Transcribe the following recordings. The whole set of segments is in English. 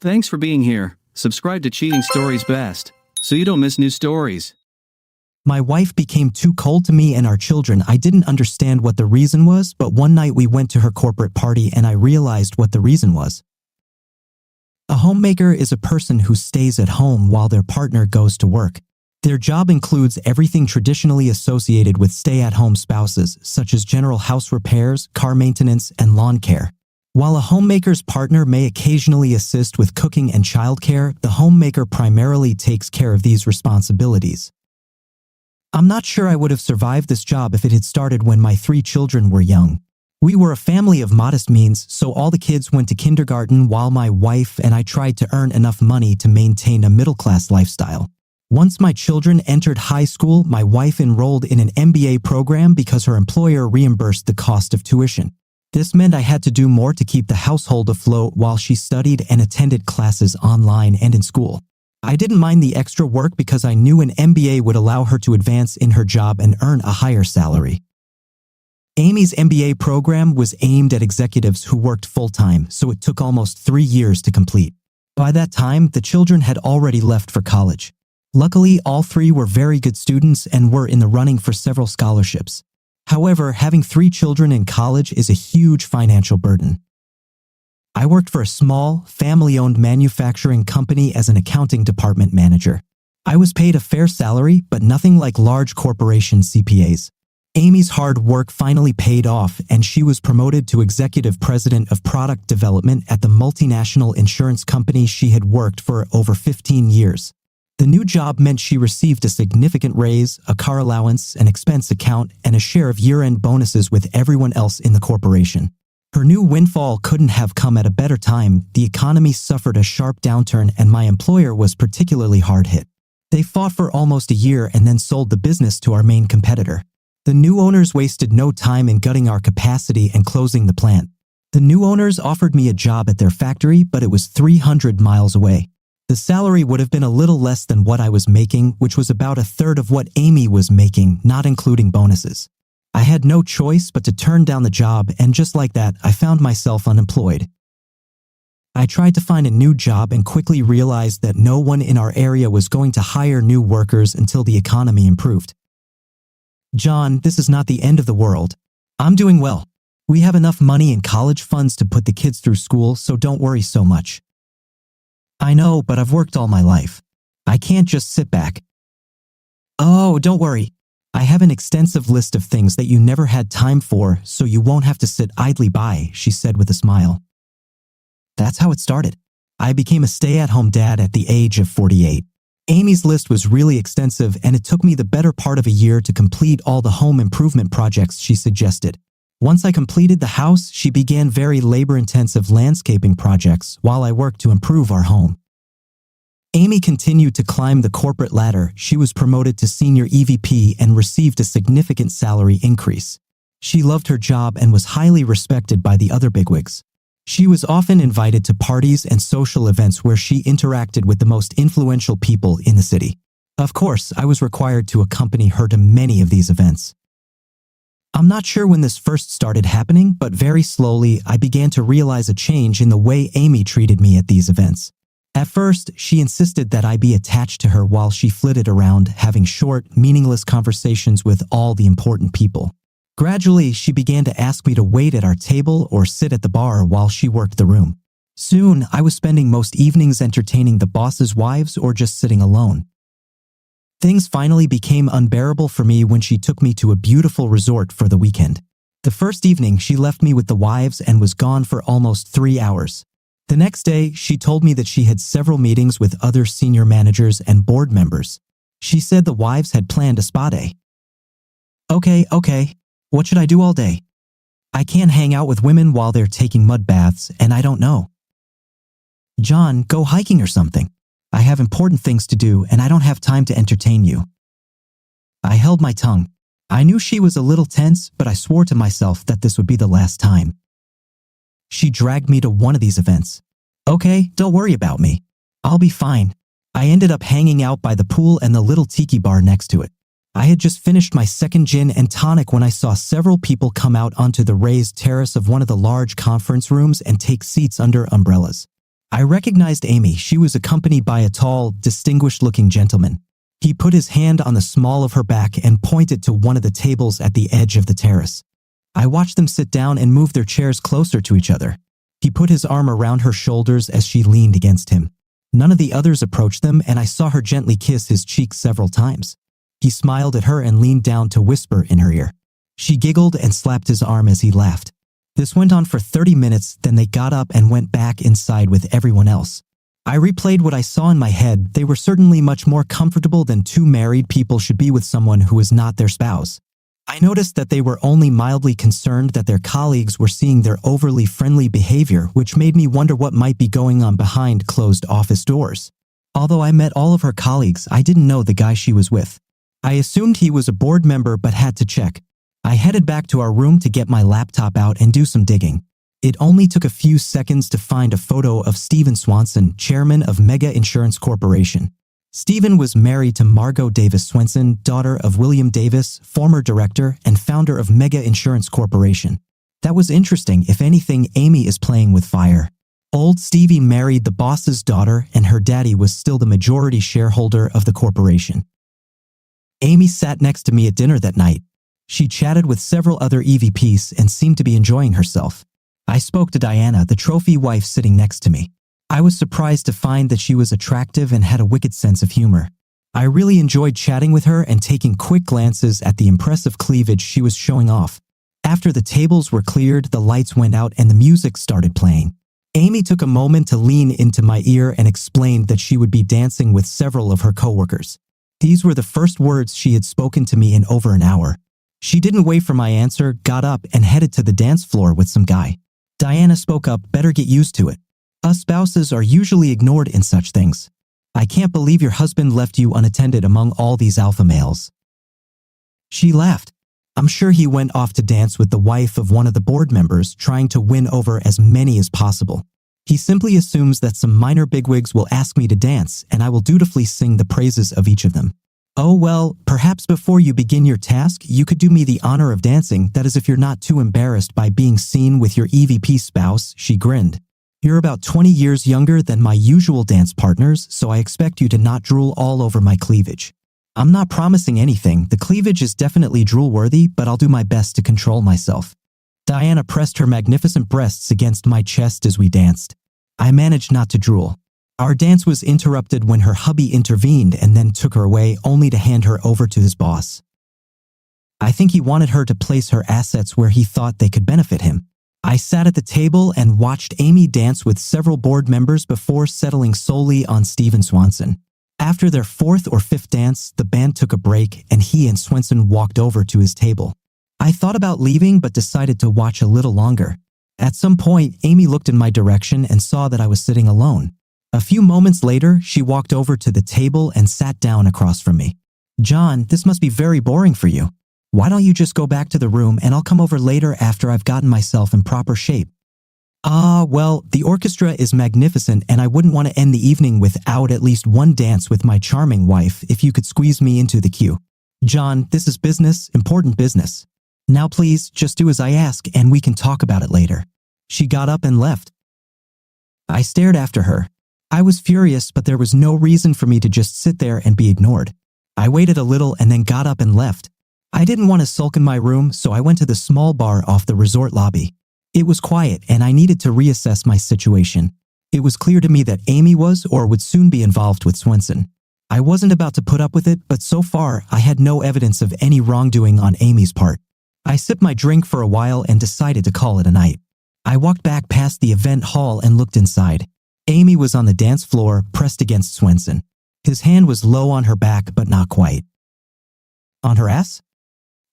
Thanks for being here. Subscribe to Cheating Stories Best, so you don't miss new stories. My wife became too cold to me and our children. I didn't understand what the reason was, but one night we went to her corporate party and I realized what the reason was. A homemaker is a person who stays at home while their partner goes to work. Their job includes everything traditionally associated with stay-at-home spouses, such as general house repairs, car maintenance, and lawn care. While a homemaker's partner may occasionally assist with cooking and childcare, the homemaker primarily takes care of these responsibilities. I'm not sure I would have survived this job if it had started when my 3 children were young. We were a family of modest means, so all the kids went to kindergarten while my wife and I tried to earn enough money to maintain a middle-class lifestyle. Once my children entered high school, my wife enrolled in an MBA program because her employer reimbursed the cost of tuition. This meant I had to do more to keep the household afloat while she studied and attended classes online and in school. I didn't mind the extra work because I knew an MBA would allow her to advance in her job and earn a higher salary. Amy's MBA program was aimed at executives who worked full-time, so it took almost 3 years to complete. By that time, the children had already left for college. Luckily, all 3 were very good students and were in the running for several scholarships. However, having 3 children in college is a huge financial burden. I worked for a small, family-owned manufacturing company as an accounting department manager. I was paid a fair salary, but nothing like large corporation CPAs. Amy's hard work finally paid off, and she was promoted to executive president of product development at the multinational insurance company she had worked for over 15 years. The new job meant she received a significant raise, a car allowance, an expense account, and a share of year-end bonuses with everyone else in the corporation. Her new windfall couldn't have come at a better time. The economy suffered a sharp downturn and my employer was particularly hard hit. They fought for almost a year and then sold the business to our main competitor. The new owners wasted no time in gutting our capacity and closing the plant. The new owners offered me a job at their factory, but it was 300 miles away. The salary would have been a little less than what I was making, which was about a third of what Amy was making, not including bonuses. I had no choice but to turn down the job, and just like that, I found myself unemployed. I tried to find a new job and quickly realized that no one in our area was going to hire new workers until the economy improved. John, this is not the end of the world. I'm doing well. We have enough money in college funds to put the kids through school, so don't worry so much. I know, but I've worked all my life. I can't just sit back. Oh, don't worry. I have an extensive list of things that you never had time for, so you won't have to sit idly by, she said with a smile. That's how it started. I became a stay-at-home dad at the age of 48. Amy's list was really extensive, and it took me the better part of a year to complete all the home improvement projects she suggested. Once I completed the house, she began very labor-intensive landscaping projects while I worked to improve our home. Amy continued to climb the corporate ladder. She was promoted to senior EVP and received a significant salary increase. She loved her job and was highly respected by the other bigwigs. She was often invited to parties and social events where she interacted with the most influential people in the city. Of course, I was required to accompany her to many of these events. I'm not sure when this first started happening, but very slowly I began to realize a change in the way Amy treated me at these events. At first, she insisted that I be attached to her while she flitted around, having short, meaningless conversations with all the important people. Gradually, she began to ask me to wait at our table or sit at the bar while she worked the room. Soon, I was spending most evenings entertaining the boss's wives or just sitting alone. Things finally became unbearable for me when she took me to a beautiful resort for the weekend. The first evening, she left me with the wives and was gone for almost 3 hours. The next day, she told me that she had several meetings with other senior managers and board members. She said the wives had planned a spa day. Okay. What should I do all day? I can't hang out with women while they're taking mud baths, and I don't know. John, go hiking or something. I have important things to do, and I don't have time to entertain you. I held my tongue. I knew she was a little tense, but I swore to myself that this would be the last time. She dragged me to one of these events. Okay, don't worry about me. I'll be fine. I ended up hanging out by the pool and the little tiki bar next to it. I had just finished my second gin and tonic when I saw several people come out onto the raised terrace of one of the large conference rooms and take seats under umbrellas. I recognized Amy. She was accompanied by a tall, distinguished-looking gentleman. He put his hand on the small of her back and pointed to one of the tables at the edge of the terrace. I watched them sit down and move their chairs closer to each other. He put his arm around her shoulders as she leaned against him. None of the others approached them, and I saw her gently kiss his cheek several times. He smiled at her and leaned down to whisper in her ear. She giggled and slapped his arm as he laughed. This went on for 30 minutes, then they got up and went back inside with everyone else. I replayed what I saw in my head. They were certainly much more comfortable than two married people should be with someone who is not their spouse. I noticed that they were only mildly concerned that their colleagues were seeing their overly friendly behavior, which made me wonder what might be going on behind closed office doors. Although I met all of her colleagues, I didn't know the guy she was with. I assumed he was a board member but had to check. I headed back to our room to get my laptop out and do some digging. It only took a few seconds to find a photo of Stephen Swanson, chairman of Mega Insurance Corporation. Stephen was married to Margot Davis Swenson, daughter of William Davis, former director and founder of Mega Insurance Corporation. That was interesting. If anything, Amy is playing with fire. Old Stevie married the boss's daughter, and her daddy was still the majority shareholder of the corporation. Amy sat next to me at dinner that night. She chatted with several other EVPs and seemed to be enjoying herself. I spoke to Diana, the trophy wife sitting next to me. I was surprised to find that she was attractive and had a wicked sense of humor. I really enjoyed chatting with her and taking quick glances at the impressive cleavage she was showing off. After the tables were cleared, the lights went out and the music started playing. Amy took a moment to lean into my ear and explained that she would be dancing with several of her coworkers. These were the first words she had spoken to me in over an hour. She didn't wait for my answer, got up, and headed to the dance floor with some guy. Diana spoke up, "Better get used to it. Us spouses are usually ignored in such things. I can't believe your husband left you unattended among all these alpha males." She laughed. "I'm sure he went off to dance with the wife of one of the board members, trying to win over as many as possible. He simply assumes that some minor bigwigs will ask me to dance, and I will dutifully sing the praises of each of them. Oh well, perhaps before you begin your task, you could do me the honor of dancing, that is if you're not too embarrassed by being seen with your EVP spouse," she grinned. "You're about 20 years younger than my usual dance partners, so I expect you to not drool all over my cleavage. I'm not promising anything. The cleavage is definitely drool-worthy, but I'll do my best to control myself." Diana pressed her magnificent breasts against my chest as we danced. I managed not to drool. Our dance was interrupted when her hubby intervened and then took her away, only to hand her over to his boss. I think he wanted her to place her assets where he thought they could benefit him. I sat at the table and watched Amy dance with several board members before settling solely on Stephen Swanson. After their fourth or fifth dance, the band took a break and he and Swanson walked over to his table. I thought about leaving but decided to watch a little longer. At some point, Amy looked in my direction and saw that I was sitting alone. A few moments later, she walked over to the table and sat down across from me. "John, this must be very boring for you. Why don't you just go back to the room and I'll come over later after I've gotten myself in proper shape?" Well, the orchestra is magnificent and I wouldn't want to end the evening without at least one dance with my charming wife if you could squeeze me into the queue. John, this is business, important business. Now please, just do as I ask and we can talk about it later." She got up and left. I stared after her. I was furious, but there was no reason for me to just sit there and be ignored. I waited a little and then got up and left. I didn't want to sulk in my room, so I went to the small bar off the resort lobby. It was quiet and I needed to reassess my situation. It was clear to me that Amy was or would soon be involved with Swenson. I wasn't about to put up with it, but so far I had no evidence of any wrongdoing on Amy's part. I sipped my drink for a while and decided to call it a night. I walked back past the event hall and looked inside. Amy was on the dance floor, pressed against Swenson. His hand was low on her back, but not quite. On her ass?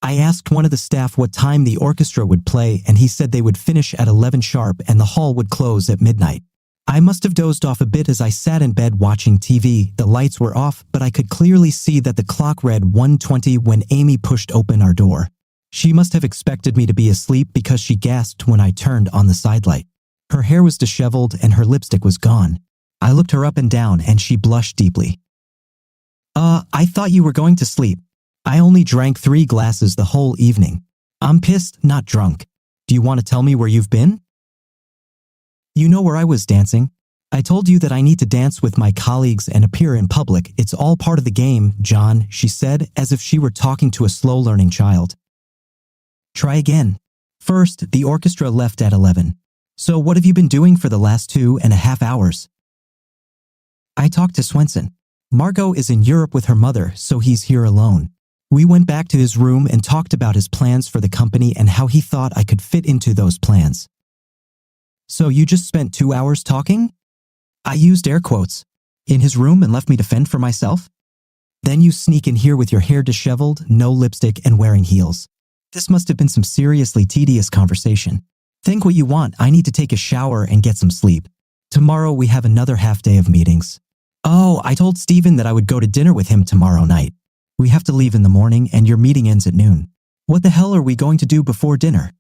I asked one of the staff what time the orchestra would play, and he said they would finish at 11 sharp and the hall would close at midnight. I must have dozed off a bit as I sat in bed watching TV. The lights were off, but I could clearly see that the clock read 1:20 when Amy pushed open our door. She must have expected me to be asleep because she gasped when I turned on the sidelight. Her hair was disheveled and her lipstick was gone. I looked her up and down and she blushed deeply. I thought you were going to sleep. I only drank 3 glasses the whole evening. I'm pissed, not drunk. Do you want to tell me where you've been?" "You know where I was dancing. I told you that I need to dance with my colleagues and appear in public. It's all part of the game, John, she said, as if she were talking to a slow-learning child. Try again. First, the orchestra left at 11. So what have you been doing for the last 2.5 hours? I talked to Swenson. Margot is in Europe with her mother, so he's here alone. We went back to his room and talked about his plans for the company and how he thought I could fit into those plans. So you just spent 2 hours talking? I used air quotes. In his room and left me to fend for myself? Then you sneak in here with your hair disheveled, no lipstick, and wearing heels. This must have been some seriously tedious conversation. Think what you want. I need to take a shower and get some sleep. Tomorrow we have another half day of meetings. Oh, I told Steven that I would go to dinner with him tomorrow night. We have to leave in the morning and your meeting ends at noon. What the hell are we going to do before dinner?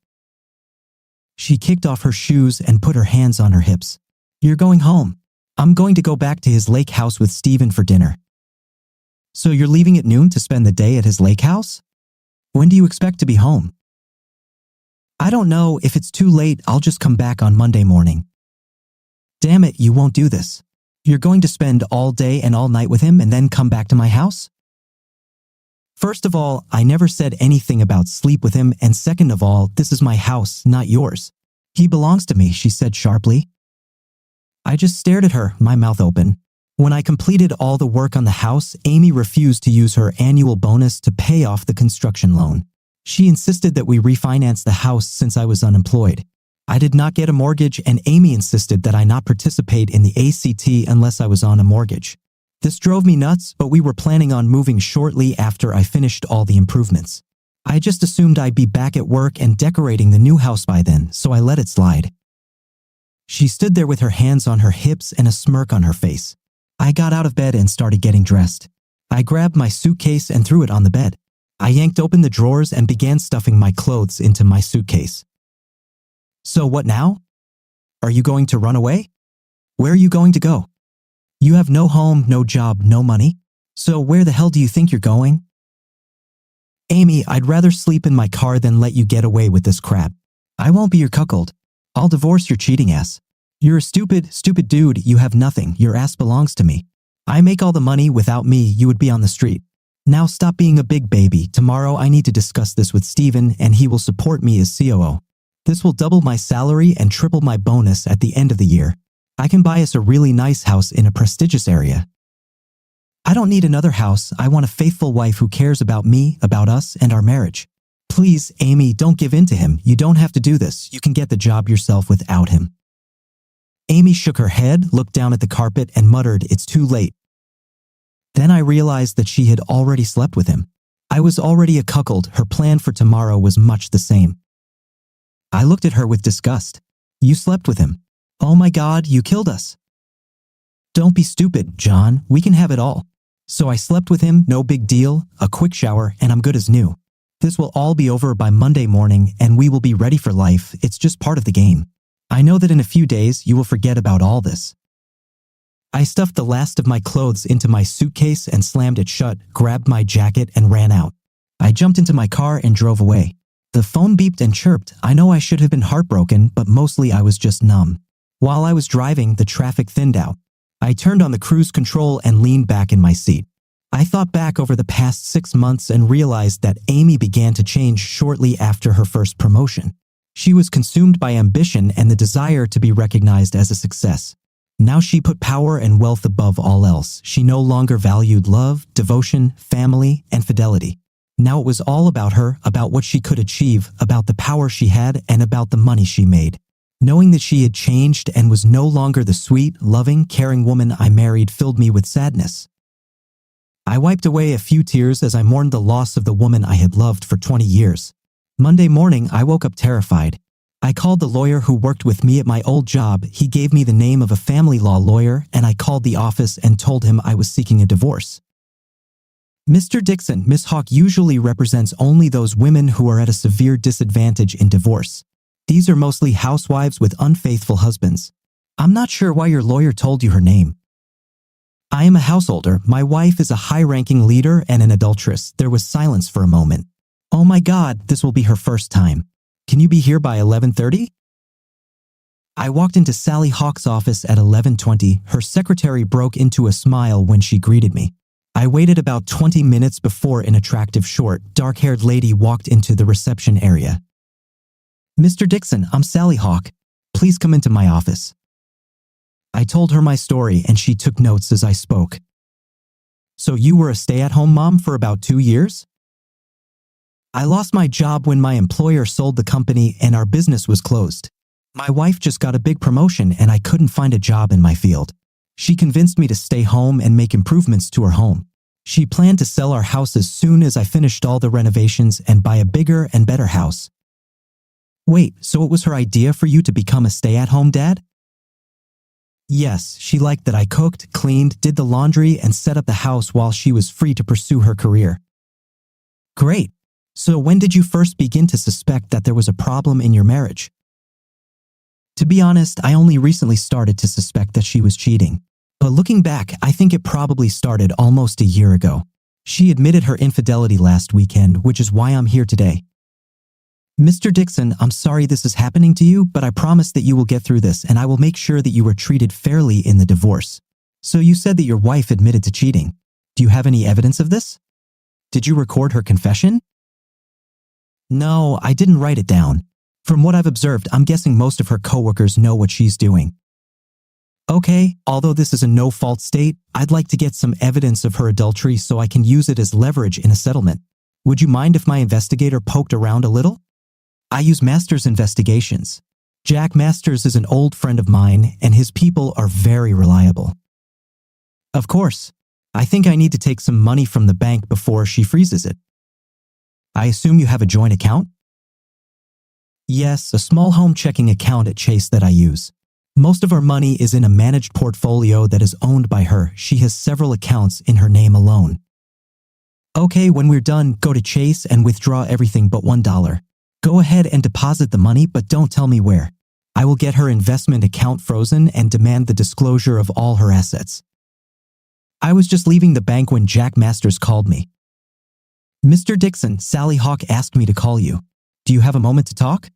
She kicked off her shoes and put her hands on her hips. You're going home. I'm going to go back to his lake house with Steven for dinner. So you're leaving at noon to spend the day at his lake house? When do you expect to be home? I don't know. If it's too late, I'll just come back on Monday morning. Damn it, you won't do this. You're going to spend all day and all night with him and then come back to my house? First of all, I never said anything about sleep with him, and second of all, this is my house, not yours. He belongs to me, she said sharply. I just stared at her, my mouth open. When I completed all the work on the house, Amy refused to use her annual bonus to pay off the construction loan. She insisted that we refinance the house since I was unemployed. I did not get a mortgage, and Amy insisted that I not participate in the ACT unless I was on a mortgage. This drove me nuts, but we were planning on moving shortly after I finished all the improvements. I just assumed I'd be back at work and decorating the new house by then, so I let it slide. She stood there with her hands on her hips and a smirk on her face. I got out of bed and started getting dressed. I grabbed my suitcase and threw it on the bed. I yanked open the drawers and began stuffing my clothes into my suitcase. So what now? Are you going to run away? Where are you going to go? You have no home, no job, no money. So where the hell do you think you're going? Amy, I'd rather sleep in my car than let you get away with this crap. I won't be your cuckold. I'll divorce your cheating ass. You're a stupid dude. You have nothing. Your ass belongs to me. I make all the money. Without me, you would be on the street. Now stop being a big baby. Tomorrow I need to discuss this with Steven and he will support me as COO. This will double my salary and triple my bonus at the end of the year. I can buy us a really nice house in a prestigious area. I don't need another house. I want a faithful wife who cares about me, about us, and our marriage. Please, Amy, don't give in to him. You don't have to do this. You can get the job yourself without him. Amy shook her head, looked down at the carpet, and muttered, "It's too late." Then I realized that she had already slept with him. I was already a cuckold. Her plan for tomorrow was much the same. I looked at her with disgust. You slept with him. Oh my God, you killed us. Don't be stupid, John. We can have it all. So I slept with him, no big deal, a quick shower, and I'm good as new. This will all be over by Monday morning, and we will be ready for life. It's just part of the game. I know that in a few days, you will forget about all this. I stuffed the last of my clothes into my suitcase and slammed it shut, grabbed my jacket, and ran out. I jumped into my car and drove away. The phone beeped and chirped. I know I should have been heartbroken, but mostly I was just numb. While I was driving, the traffic thinned out. I turned on the cruise control and leaned back in my seat. I thought back over the past 6 months and realized that Amy began to change shortly after her first promotion. She was consumed by ambition and the desire to be recognized as a success. Now she put power and wealth above all else. She no longer valued love, devotion, family, and fidelity. Now it was all about her, about what she could achieve, about the power she had, and about the money she made. Knowing that she had changed and was no longer the sweet, loving, caring woman I married filled me with sadness. I wiped away a few tears as I mourned the loss of the woman I had loved for 20 years. Monday morning, I woke up terrified. I called the lawyer who worked with me at my old job. He gave me the name of a family law lawyer, and I called the office and told him I was seeking a divorce. Mr. Dixon, Miss Hawk usually represents only those women who are at a severe disadvantage in divorce. These are mostly housewives with unfaithful husbands. I'm not sure why your lawyer told you her name. I am a householder. My wife is a high-ranking leader and an adulteress. There was silence for a moment. Oh my God, this will be her first time. Can you be here by 11:30? I walked into Sally Hawk's office at 11:20. Her secretary broke into a smile when she greeted me. I waited about 20 minutes before an attractive short, dark-haired lady walked into the reception area. "Mr. Dixon, I'm Sally Hawk. Please come into my office." I told her my story and she took notes as I spoke. "So you were a stay-at-home mom for about 2 years?" "I lost my job when my employer sold the company and our business was closed. My wife just got a big promotion and I couldn't find a job in my field. She convinced me to stay home and make improvements to her home. She planned to sell our house as soon as I finished all the renovations and buy a bigger and better house." "Wait, so it was her idea for you to become a stay-at-home dad?" "Yes, she liked that I cooked, cleaned, did the laundry, and set up the house while she was free to pursue her career." "Great. So when did you first begin to suspect that there was a problem in your marriage?" "To be honest, I only recently started to suspect that she was cheating. But looking back, I think it probably started almost a year ago. She admitted her infidelity last weekend, which is why I'm here today." "Mr. Dixon, I'm sorry this is happening to you, but I promise that you will get through this and I will make sure that you were treated fairly in the divorce. So you said that your wife admitted to cheating. Do you have any evidence of this? Did you record her confession?" "No, I didn't write it down. From what I've observed, I'm guessing most of her coworkers know what she's doing." "Okay, although this is a no-fault state, I'd like to get some evidence of her adultery so I can use it as leverage in a settlement. Would you mind if my investigator poked around a little? I use Masters Investigations. Jack Masters is an old friend of mine, and his people are very reliable." "Of course. I think I need to take some money from the bank before she freezes it." "I assume you have a joint account?" "Yes, a small home checking account at Chase that I use. Most of our money is in a managed portfolio that is owned by her. She has several accounts in her name alone." "Okay, when we're done, go to Chase and withdraw everything but $1. Go ahead and deposit the money, but don't tell me where. I will get her investment account frozen and demand the disclosure of all her assets." I was just leaving the bank when Jack Masters called me. "Mr. Dixon, Sally Hawk asked me to call you. Do you have a moment to talk?"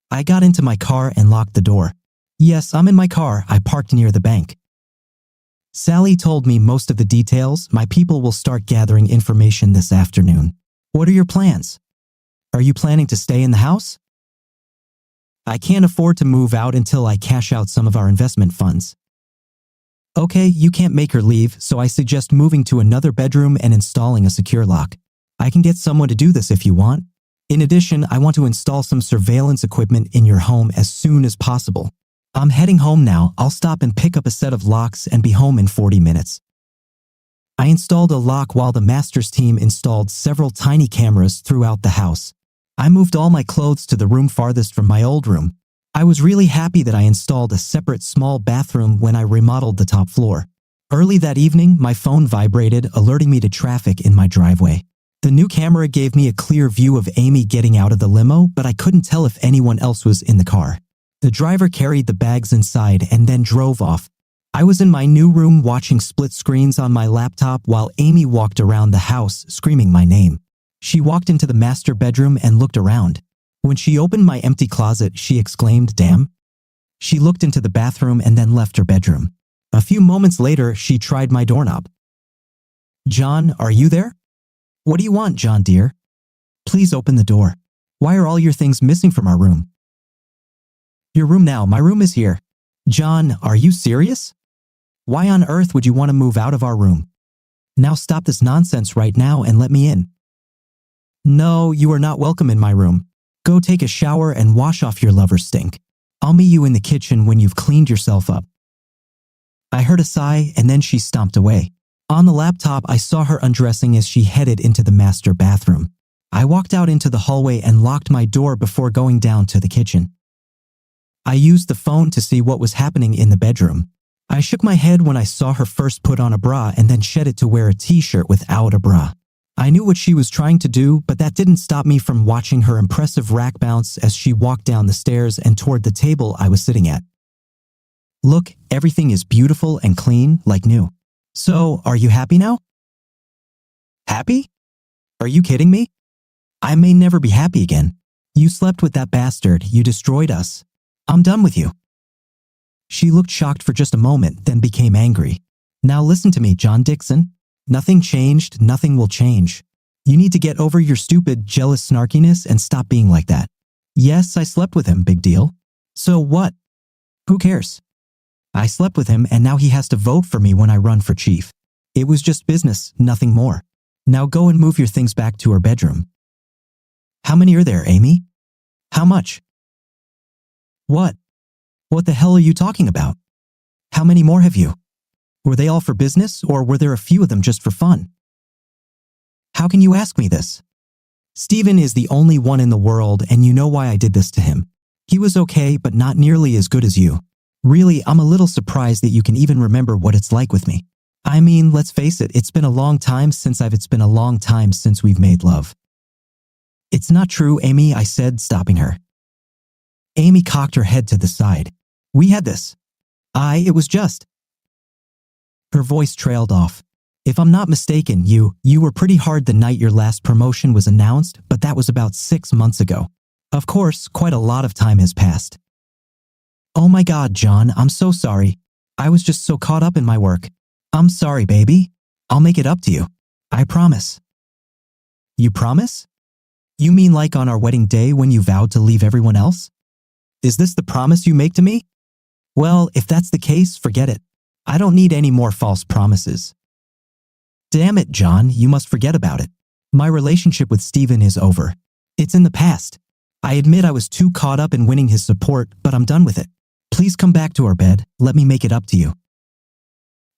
I got into my car and locked the door. "Yes, I'm in my car. I parked near the bank." "Sally told me most of the details. My people will start gathering information this afternoon. What are your plans? Are you planning to stay in the house?" "I can't afford to move out until I cash out some of our investment funds." "Okay, you can't make her leave, so I suggest moving to another bedroom and installing a secure lock. I can get someone to do this if you want. In addition, I want to install some surveillance equipment in your home as soon as possible. I'm heading home now. I'll stop and pick up a set of locks and be home in 40 minutes. I installed a lock while the Masters team installed several tiny cameras throughout the house. I moved all my clothes to the room farthest from my old room. I was really happy that I installed a separate small bathroom when I remodeled the top floor. Early that evening, my phone vibrated, alerting me to traffic in my driveway. The new camera gave me a clear view of Amy getting out of the limo, but I couldn't tell if anyone else was in the car. The driver carried the bags inside and then drove off. I was in my new room watching split screens on my laptop while Amy walked around the house screaming my name. She walked into the master bedroom and looked around. When she opened my empty closet, she exclaimed, "Damn." She looked into the bathroom and then left her bedroom. A few moments later, she tried my doorknob. "John, are you there?" "What do you want, John dear?" "Please open the door. Why are all your things missing from our room?" "Your room now, my room is here." "John, are you serious? Why on earth would you want to move out of our room? Now stop this nonsense right now and let me in." "No, you are not welcome in my room. Go take a shower and wash off your lover's stink. I'll meet you in the kitchen when you've cleaned yourself up." I heard a sigh and then she stomped away. On the laptop, I saw her undressing as she headed into the master bathroom. I walked out into the hallway and locked my door before going down to the kitchen. I used the phone to see what was happening in the bedroom. I shook my head when I saw her first put on a bra and then shed it to wear a t-shirt without a bra. I knew what she was trying to do, but that didn't stop me from watching her impressive rack bounce as she walked down the stairs and toward the table I was sitting at. "Look, everything is beautiful and clean, like new. So, are you happy now?" "Happy? Are you kidding me? I may never be happy again. You slept with that bastard, you destroyed us. I'm done with you." She looked shocked for just a moment, then became angry. "Now listen to me, John Dixon. Nothing changed, nothing will change. You need to get over your stupid, jealous snarkiness and stop being like that. Yes, I slept with him, big deal. So what? Who cares? I slept with him and now he has to vote for me when I run for chief. It was just business, nothing more. Now go and move your things back to her bedroom." "How many are there, Amy? How much?" "What? What the hell are you talking about? How many more have you? Were they all for business or were there a few of them just for fun?" "How can you ask me this? Steven is the only one in the world and you know why I did this to him. He was okay, but not nearly as good as you. Really, I'm a little surprised that you can even remember what it's like with me. I mean, let's face it, it's been a long time since we've made love." "It's not true, Amy," I said, stopping her. Amy cocked her head to the side. "We had this. It was just..." Her voice trailed off. "If I'm not mistaken, you were pretty hard the night your last promotion was announced, but that was about 6 months ago. Of course, quite a lot of time has passed." "Oh my God, John, I'm so sorry. I was just so caught up in my work. I'm sorry, baby. I'll make it up to you. I promise." "You promise? You mean like on our wedding day when you vowed to leave everyone else? Is this the promise you make to me? Well, if that's the case, forget it. I don't need any more false promises." "Damn it, John, you must forget about it. My relationship with Steven is over. It's in the past. I admit I was too caught up in winning his support, but I'm done with it. Please come back to our bed. Let me make it up to you."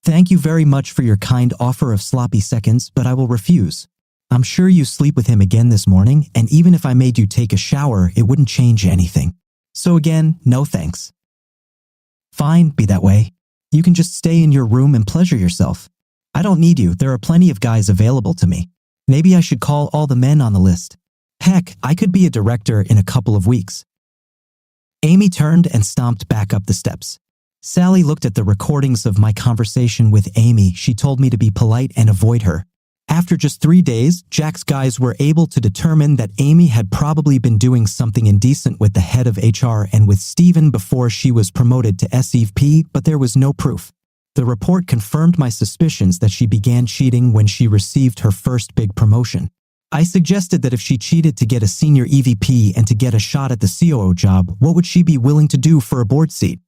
"Thank you very much for your kind offer of sloppy seconds, but I will refuse. I'm sure you sleep with him again this morning, and even if I made you take a shower, it wouldn't change anything. So again, no thanks." "Fine, be that way. You can just stay in your room and pleasure yourself. I don't need you, there are plenty of guys available to me. Maybe I should call all the men on the list. Heck, I could be a director in a couple of weeks." Amy turned and stomped back up the steps. Sally looked at the recordings of my conversation with Amy. She told me to be polite and avoid her. After just 3 days, Jack's guys were able to determine that Amy had probably been doing something indecent with the head of HR and with Steven before she was promoted to SEVP, but there was no proof. The report confirmed my suspicions that she began cheating when she received her first big promotion. I suggested that if she cheated to get a senior EVP and to get a shot at the COO job, what would she be willing to do for a board seat?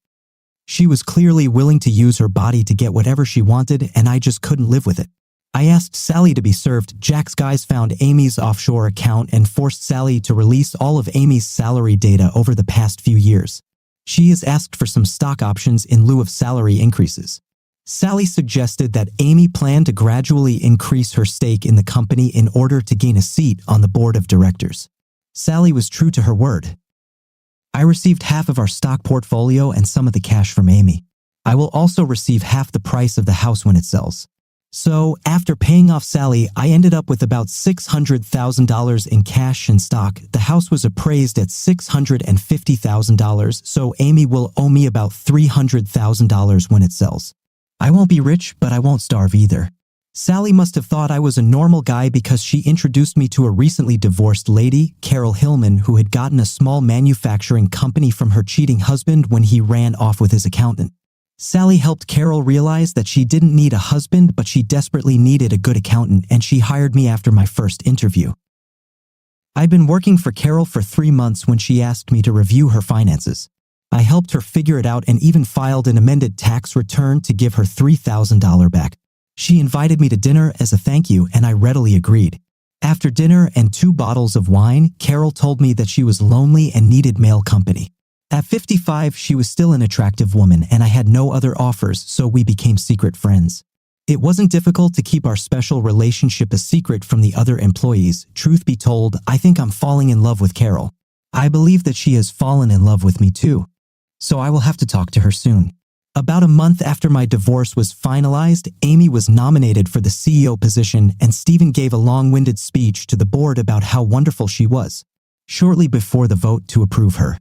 She was clearly willing to use her body to get whatever she wanted, and I just couldn't live with it. I asked Sally to be served. Jack's guys found Amy's offshore account and forced Sally to release all of Amy's salary data over the past few years. She has asked for some stock options in lieu of salary increases. Sally suggested that Amy planned to gradually increase her stake in the company in order to gain a seat on the board of directors. Sally was true to her word. I received half of our stock portfolio and some of the cash from Amy. I will also receive half the price of the house when it sells. So, after paying off Sally, I ended up with about $600,000 in cash and stock. The house was appraised at $650,000, so Amy will owe me about $300,000 when it sells. I won't be rich, but I won't starve either. Sally must have thought I was a normal guy because she introduced me to a recently divorced lady, Carol Hillman, who had gotten a small manufacturing company from her cheating husband when he ran off with his accountant. Sally helped Carol realize that she didn't need a husband, but she desperately needed a good accountant, and she hired me after my first interview. I'd been working for Carol for 3 months when she asked me to review her finances. I helped her figure it out and even filed an amended tax return to give her $3,000 back. She invited me to dinner as a thank you, and I readily agreed. After dinner and 2 bottles of wine, Carol told me that she was lonely and needed male company. At 55, she was still an attractive woman, and I had no other offers, so we became secret friends. It wasn't difficult to keep our special relationship a secret from the other employees. Truth be told, I think I'm falling in love with Carol. I believe that she has fallen in love with me too. So I will have to talk to her soon. About a month after my divorce was finalized, Amy was nominated for the CEO position, and Steven gave a long-winded speech to the board about how wonderful she was, shortly before the vote to approve her.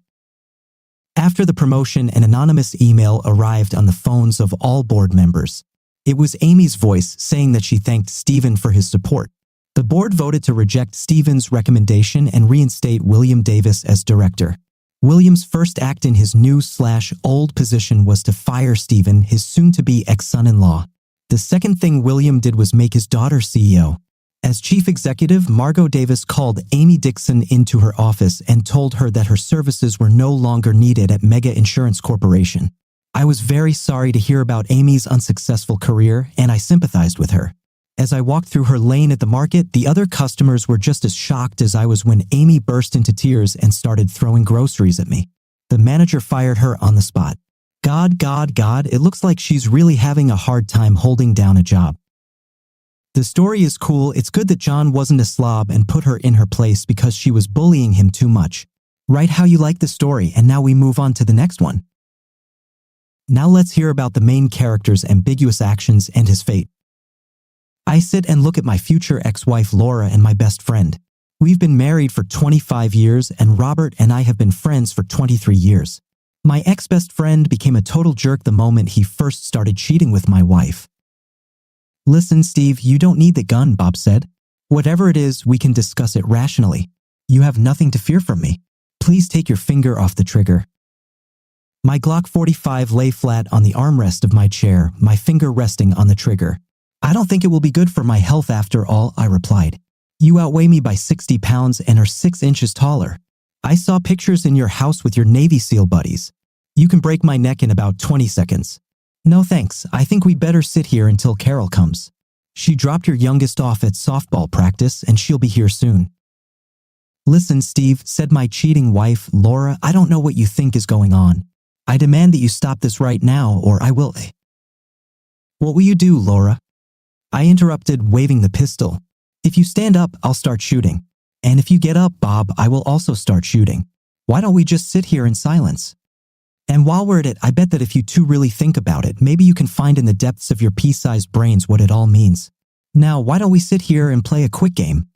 After the promotion, an anonymous email arrived on the phones of all board members. It was Amy's voice saying that she thanked Steven for his support. The board voted to reject Steven's recommendation and reinstate William Davis as director. William's first act in his new/old position was to fire Stephen, his soon-to-be ex-son-in-law. The second thing William did was make his daughter CEO. As chief executive, Margot Davis called Amy Dixon into her office and told her that her services were no longer needed at Mega Insurance Corporation. I was very sorry to hear about Amy's unsuccessful career, and I sympathized with her. As I walked through her lane at the market, the other customers were just as shocked as I was when Amy burst into tears and started throwing groceries at me. The manager fired her on the spot. God, it looks like she's really having a hard time holding down a job. The story is cool. It's good that John wasn't a slob and put her in her place because she was bullying him too much. Write how you like the story, and now we move on to the next one. Now let's hear about the main character's ambiguous actions and his fate. I sit and look at my future ex-wife Laura and my best friend. We've been married for 25 years, and Robert and I have been friends for 23 years. My ex-best friend became a total jerk the moment he first started cheating with my wife. Listen, Steve, you don't need the gun, Bob said. Whatever it is, we can discuss it rationally. You have nothing to fear from me. Please take your finger off the trigger. My Glock 45 lay flat on the armrest of my chair, my finger resting on the trigger. I don't think it will be good for my health after all, I replied. You outweigh me by 60 pounds and are 6 inches taller. I saw pictures in your house with your Navy SEAL buddies. You can break my neck in about 20 seconds. No thanks, I think we'd better sit here until Carol comes. She dropped your youngest off at softball practice and she'll be here soon. Listen, Steve, said my cheating wife, Laura, I don't know what you think is going on. I demand that you stop this right now or I will. What will you do, Laura? I interrupted, waving the pistol. If you stand up, I'll start shooting. And if you get up, Bob, I will also start shooting. Why don't we just sit here in silence? And while we're at it, I bet that if you two really think about it, maybe you can find in the depths of your pea-sized brains what it all means. Now, why don't we sit here and play a quick game?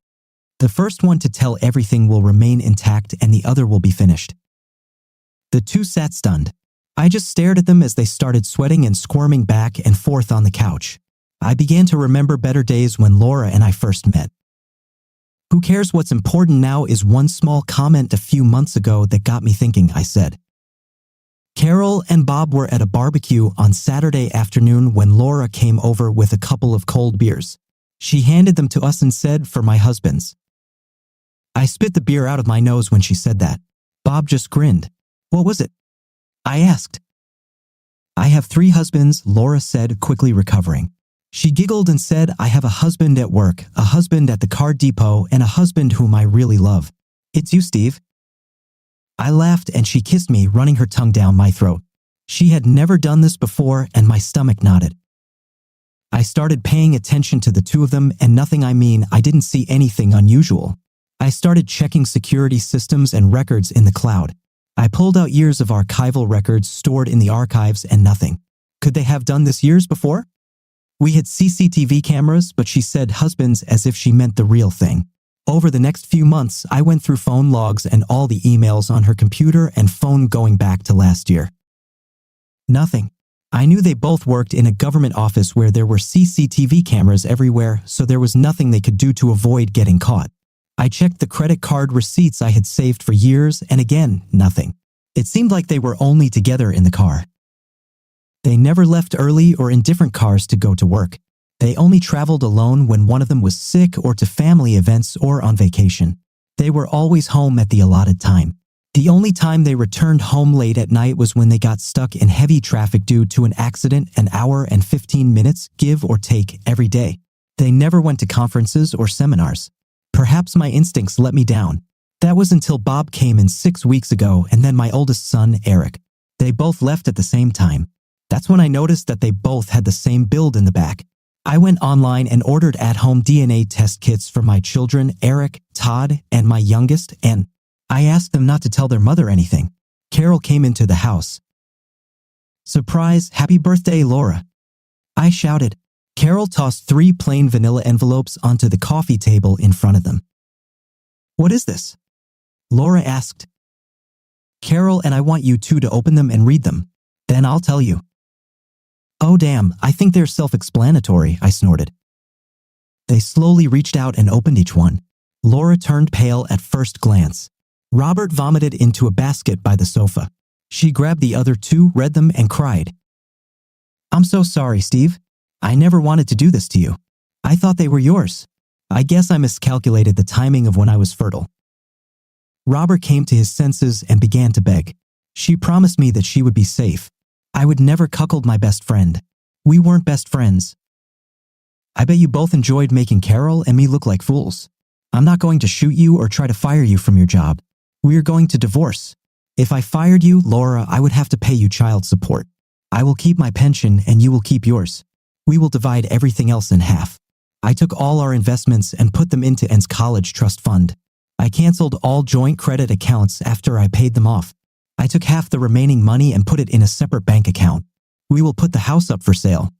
The first one to tell everything will remain intact and the other will be finished. The two sat stunned. I just stared at them as they started sweating and squirming back and forth on the couch. I began to remember better days when Laura and I first met. Who cares? What's important now is one small comment a few months ago that got me thinking, I said. Carol and Bob were at a barbecue on Saturday afternoon when Laura came over with a couple of cold beers. She handed them to us and said, for my husbands. I spit the beer out of my nose when she said that. Bob just grinned. What was it? I asked. I have 3 husbands, Laura said, quickly recovering. She giggled and said, I have a husband at work, a husband at the car depot, and a husband whom I really love. It's you, Steve. I laughed and she kissed me, running her tongue down my throat. She had never done this before and my stomach knotted. I started paying attention to the two of them and I didn't see anything unusual. I started checking security systems and records in the cloud. I pulled out years of archival records stored in the archives and nothing. Could they have done this years before? We had CCTV cameras, but she said husbands as if she meant the real thing. Over the next few months, I went through phone logs and all the emails on her computer and phone going back to last year. Nothing. I knew they both worked in a government office where there were CCTV cameras everywhere, so there was nothing they could do to avoid getting caught. I checked the credit card receipts I had saved for years, and again, nothing. It seemed like they were only together in the car. They never left early or in different cars to go to work. They only traveled alone when one of them was sick or to family events or on vacation. They were always home at the allotted time. The only time they returned home late at night was when they got stuck in heavy traffic due to an accident, an hour and 15 minutes, give or take, every day. They never went to conferences or seminars. Perhaps my instincts let me down. That was until Bob came in 6 weeks ago and then my oldest son, Eric. They both left at the same time. That's when I noticed that they both had the same build in the back. I went online and ordered at-home DNA test kits for my children, Eric, Todd, and my youngest, and I asked them not to tell their mother anything. Carol came into the house. Surprise, happy birthday, Laura. I shouted. Carol tossed 3 plain vanilla envelopes onto the coffee table in front of them. What is this? Laura asked. Carol and I want you two to open them and read them. Then I'll tell you. Oh damn, I think they're self-explanatory, I snorted. They slowly reached out and opened each one. Laura turned pale at first glance. Robert vomited into a basket by the sofa. She grabbed the other two, read them, and cried. I'm so sorry, Steve. I never wanted to do this to you. I thought they were yours. I guess I miscalculated the timing of when I was fertile. Robert came to his senses and began to beg. She promised me that she would be safe. I would never cuckold my best friend. We weren't best friends. I bet you both enjoyed making Carol and me look like fools. I'm not going to shoot you or try to fire you from your job. We are going to divorce. If I fired you, Laura, I would have to pay you child support. I will keep my pension and you will keep yours. We will divide everything else in half. I took all our investments and put them into Ann's college trust fund. I canceled all joint credit accounts after I paid them off. I took half the remaining money and put it in a separate bank account. We will put the house up for sale.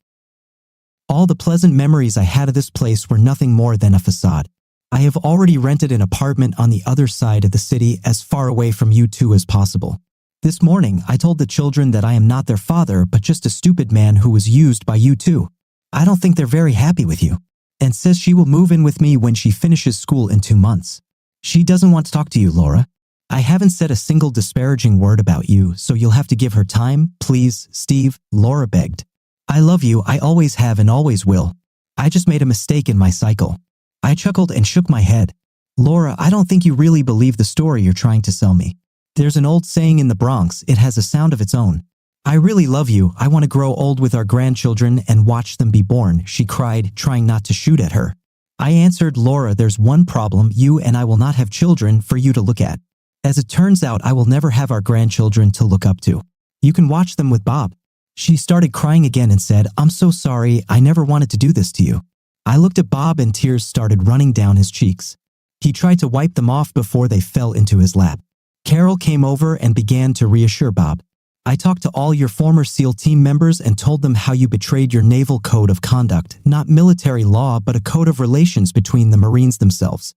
All the pleasant memories I had of this place were nothing more than a facade. I have already rented an apartment on the other side of the city as far away from you two as possible. This morning, I told the children that I am not their father, but just a stupid man who was used by you two. I don't think they're very happy with you. And says she will move in with me when she finishes school in 2 months. She doesn't want to talk to you, Laura. I haven't said a single disparaging word about you, so you'll have to give her time, please, Steve, Laura begged. I love you, I always have and always will. I just made a mistake in my cycle. I chuckled and shook my head. Laura, I don't think you really believe the story you're trying to sell me. There's an old saying in the Bronx, it has a sound of its own. I really love you, I want to grow old with our grandchildren and watch them be born, she cried, trying not to shoot at her. I answered, Laura, there's one problem, you and I will not have children for you to look at. As it turns out, I will never have our grandchildren to look up to. You can watch them with Bob. She started crying again and said, I'm so sorry, I never wanted to do this to you. I looked at Bob and tears started running down his cheeks. He tried to wipe them off before they fell into his lap. Carol came over and began to reassure Bob. I talked to all your former SEAL team members and told them how you betrayed your naval code of conduct, not military law, but a code of relations between the Marines themselves.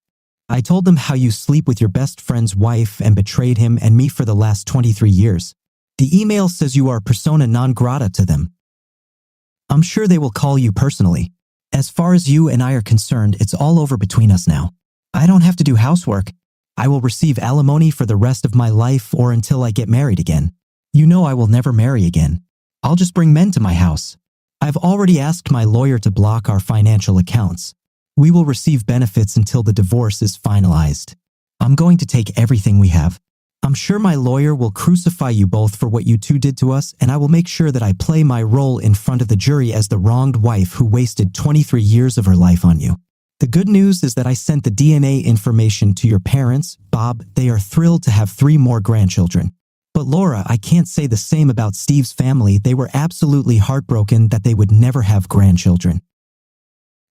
I told them how you sleep with your best friend's wife and betrayed him and me for the last 23 years. The email says you are persona non grata to them. I'm sure they will call you personally. As far as you and I are concerned, it's all over between us now. I don't have to do housework. I will receive alimony for the rest of my life or until I get married again. You know I will never marry again. I'll just bring men to my house. I've already asked my lawyer to block our financial accounts. We will receive benefits until the divorce is finalized. I'm going to take everything we have. I'm sure my lawyer will crucify you both for what you two did to us, and I will make sure that I play my role in front of the jury as the wronged wife who wasted 23 years of her life on you. The good news is that I sent the DNA information to your parents, Bob. They are thrilled to have 3 more grandchildren. But Laura, I can't say the same about Steve's family. They were absolutely heartbroken that they would never have grandchildren.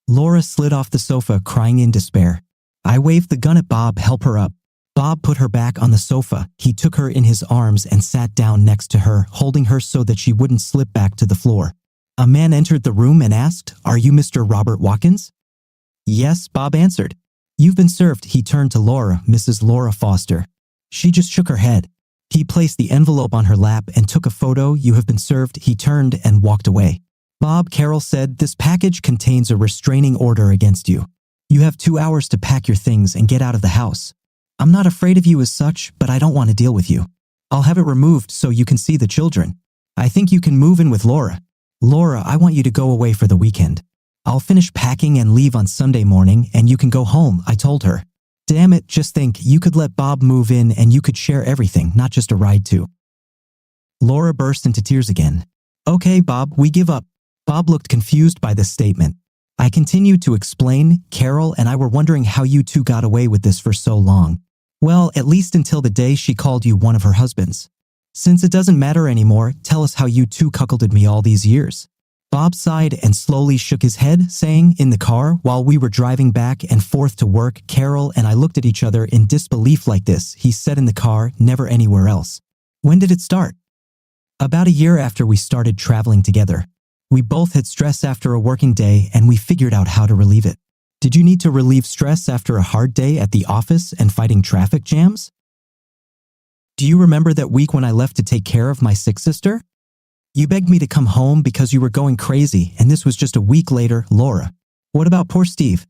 Laura slid off the sofa, crying in despair. I waved the gun at Bob, help her up. Bob put her back on the sofa. He took her in his arms and sat down next to her, holding her so that she wouldn't slip back to the floor. A man entered the room and asked, Are you Mr. Robert Watkins? Yes, Bob answered. You've been served. He turned to Laura, Mrs. Laura Foster. She just shook her head. He placed the envelope on her lap and took a photo. You have been served. He turned and walked away. Bob, Carol said, This package contains a restraining order against you. You have 2 hours to pack your things and get out of the house. I'm not afraid of you as such, but I don't want to deal with you. I'll have it removed so you can see the children. I think you can move in with Laura. Laura, I want you to go away for the weekend. I'll finish packing and leave on Sunday morning, and you can go home, I told her. Damn it, just think, you could let Bob move in and you could share everything, not just a ride too. Laura burst into tears again. Okay, Bob, we give up. Bob looked confused by this statement. I continued to explain, Carol and I were wondering how you two got away with this for so long. Well, at least until the day she called you one of her husbands. Since it doesn't matter anymore, tell us how you two cuckolded me all these years. Bob sighed and slowly shook his head, saying, In the car, while we were driving back and forth to work, Carol and I looked at each other in disbelief like this. He said in the car, never anywhere else. When did it start? About a year after we started traveling together. We both had stress after a working day and we figured out how to relieve it. Did you need to relieve stress after a hard day at the office and fighting traffic jams? Do you remember that week when I left to take care of my sick sister? You begged me to come home because you were going crazy, and this was just a week later, Laura. What about poor Steve?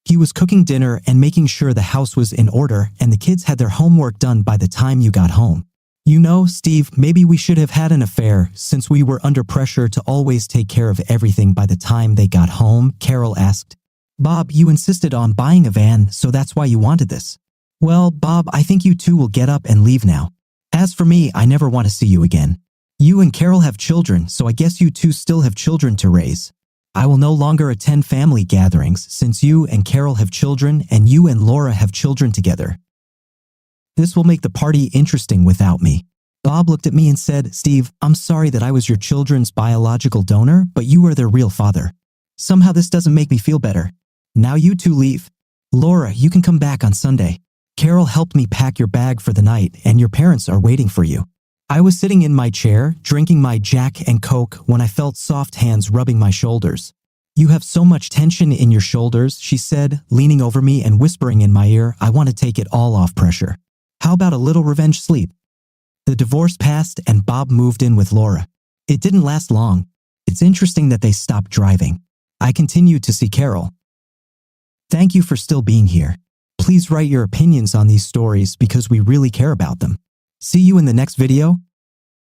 He was cooking dinner and making sure the house was in order and the kids had their homework done by the time you got home. You know, Steve, maybe we should have had an affair since we were under pressure to always take care of everything by the time they got home, Carol asked. Bob, you insisted on buying a van, so that's why you wanted this. Well, Bob, I think you two will get up and leave now. As for me, I never want to see you again. You and Carol have children, so I guess you two still have children to raise. I will no longer attend family gatherings since you and Carol have children and you and Laura have children together. This will make the party interesting without me. Bob looked at me and said, Steve, I'm sorry that I was your children's biological donor, but you are their real father. Somehow this doesn't make me feel better. Now you two leave. Laura, you can come back on Sunday. Carol helped me pack your bag for the night and your parents are waiting for you. I was sitting in my chair, drinking my Jack and Coke when I felt soft hands rubbing my shoulders. You have so much tension in your shoulders, she said, leaning over me and whispering in my ear, I want to take it all off pressure. How about a little revenge sleep? The divorce passed and Bob moved in with Laura. It didn't last long. It's interesting that they stopped driving. I continued to see Carol. Thank you for still being here. Please write your opinions on these stories because we really care about them. See you in the next video.